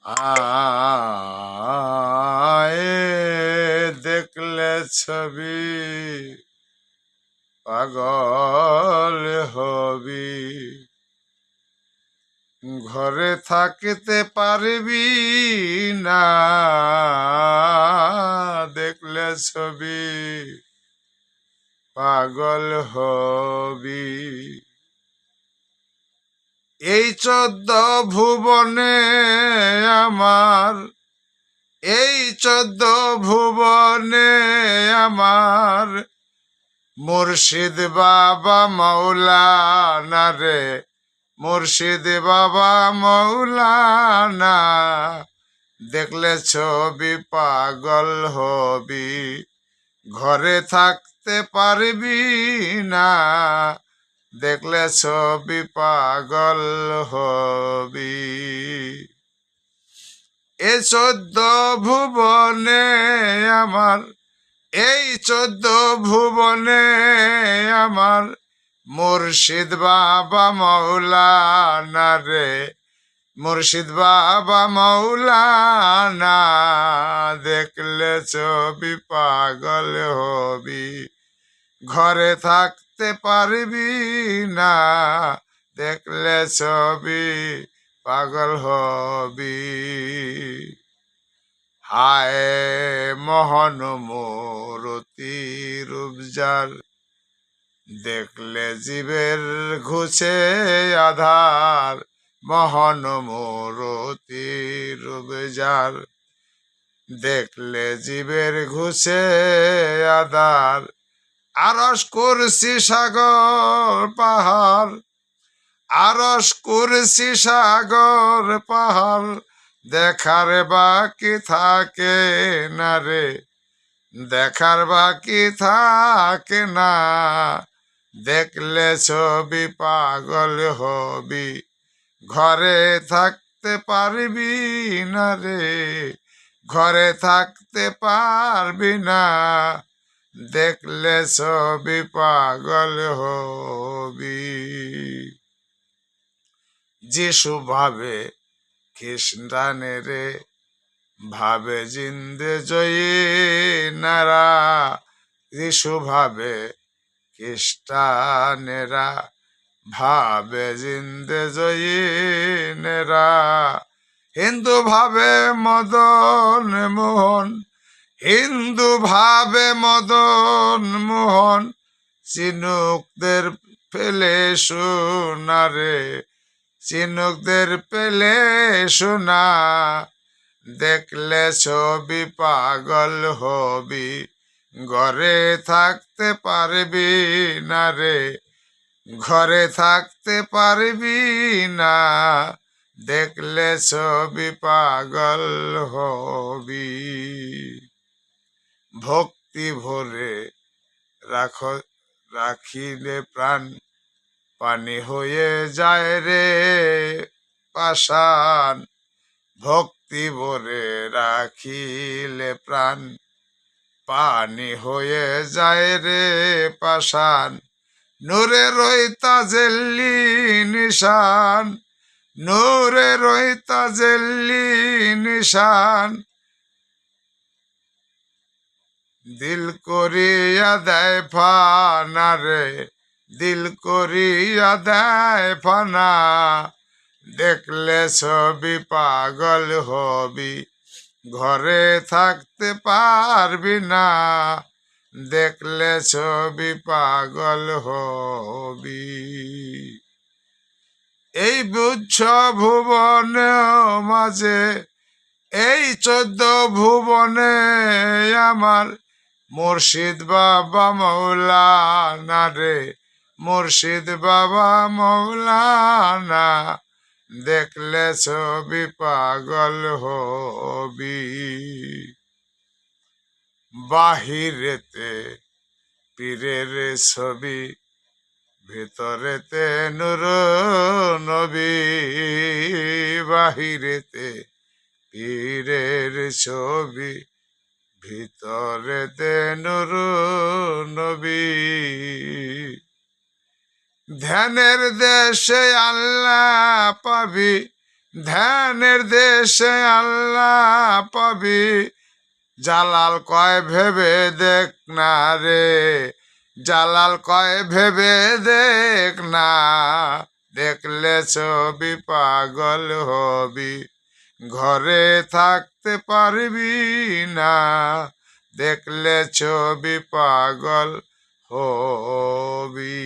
আয়ে দেখলে ছবি পাগল হবি, ঘরে থাকিতে পারবি না, দেখলে ছবি পাগল হবি। এই 14 ভুবনে আমার, এই 14 ভুবনে আমার মুর্শিদ বাবা মৌলানা রে, মুর্শিদ বাবা মৌলানা, দেখলে ছবি পাগল হবি, ঘরে থাকতে পারবি না, দেখলে ছবি পাগল হবি। এ 14 ভুবনে আমার, এই 14 ভুবনে আমার মুর্শিদ বাবা মৌলানা রে, মুর্শিদ বাবা মৌলানা, দেখলে ছবি পাগল হবি, ঘরে থাকতে পারবি না, দেখলে ছবি পাগল হবি। হায় মোহন মূরতি রূপজার, দেখলে জীবের ঘুচে আধার, মোহন মূরতি রূপজার, দেখলে জীবের ঘুচে আধার, আরশ কুরসি সাগর পাহাড়, আরশ কুরসি সাগর পাহাড়, দেখার বাকি থাকে না রে, দেখার বাকি থাকে না, দেখলে ছবি পাগল হবি, ঘরে থাকতে পারবি না রে, ঘরে থাকতে পারবি না, দেখলে ছবি পাগল হবি। যিশু ভাবে খ্রিস্টানেরে, ভাবে জিন্দে জয়ী নারা, যিশু ভাবে খ্রিস্টানেরা, ভাবে জিন্দে জয়ী নেরা, হিন্দু ভাবে মদন মোহন, হিন্দু ভাবে মদন মোহন, চিনুকদের ফেলে সোনারে, চিনুকদের পেলে সোনা, দেখলে ছবি পাগল হবি, ঘরে থাকতে পারবি না রে, ঘরে থাকতে পারবি না, দেখলে ছবি পাগল হবি। ভক্তি ভরে রাখো, রাখিলে প্রাণ পানি হয়ে যায় রে পাষাণ, ভক্তি ভরে রাখিলে প্রাণ পানি হয়ে যায় রে পাষাণ, নূরে রইতা জেল্লি নিশান, নূরে রইতা জেল্লি নিশান, দিল করিয়া দেয় ফানা রে, দিল করিয়া দেয় ফানা, দেখলে ছবি পাগল হবি, ঘরে থাকতে পারবি না, দেখলে ছবি পাগল হবি। এই বুঝছ ভুবনে মাঝে, এই 14 ভুবনে আমার মুর্শিদ বাবা মৌলানা রে, মুর্শিদ বাবা মৌলানা, দেখলে ছবি পাগল হবি। বাহিরেতে পীরের ছবি, ভেতরেতে নূর নবী, বাহিরেতে পীরের ছবি, ভিতরেতে নূর নবী, ধ্যানের দেশে আল্লাহ পাবি, ধ্যানের দেশে আল্লাহ পাবি, জালাল কয় ভেবে দেখ না রে, জালাল কয় ভেবে দেখ না, দেখলে ছবি পাগল হবি, ঘরে থাকতে পারবি না, দেখলে ছবি পাগল হবি।